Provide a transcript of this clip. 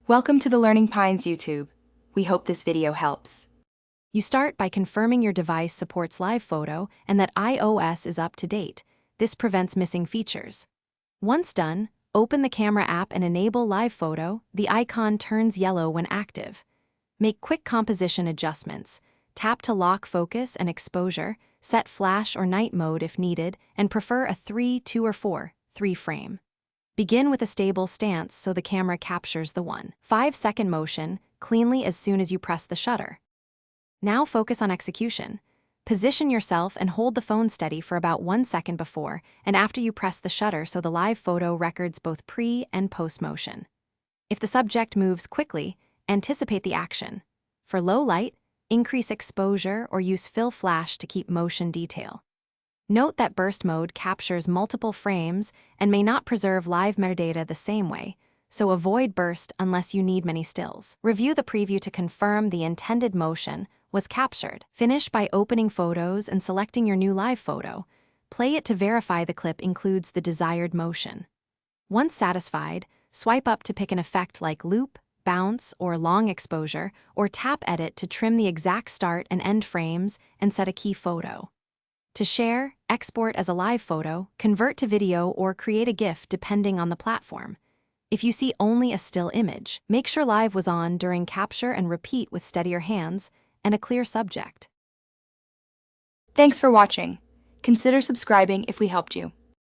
Welcome to the Learning Pines YouTube. We hope this video helps. You start by confirming your device supports live photo and that iOS is up to date. This prevents missing features. Once done, open the camera app and enable live photo. The icon turns yellow when active. Make quick composition adjustments. Tap to lock focus and exposure, set flash or night mode if needed, and prefer a 3, 2, or 4, 3 frame. Begin with a stable stance so the camera captures the 1.5-second motion cleanly as soon as you press the shutter. Now focus on execution. Position yourself and hold the phone steady for about 1 second before and after you press the shutter so the live photo records both pre- and post-motion. If the subject moves quickly, anticipate the action. For low light, increase exposure or use fill flash to keep motion detail. Note that burst mode captures multiple frames and may not preserve live metadata the same way, so avoid burst unless you need many stills. Review the preview to confirm the intended motion was captured. Finish by opening photos and selecting your new live photo. Play it to verify the clip includes the desired motion. Once satisfied, swipe up to pick an effect like loop, bounce, or long exposure, or tap edit to trim the exact start and end frames and set a key photo. To share, export as a live photo, convert to video, or create a GIF depending on the platform. If you see only a still image, make sure live was on during capture and repeat with steadier hands and a clear subject. Thanks for watching. Consider subscribing if we helped you.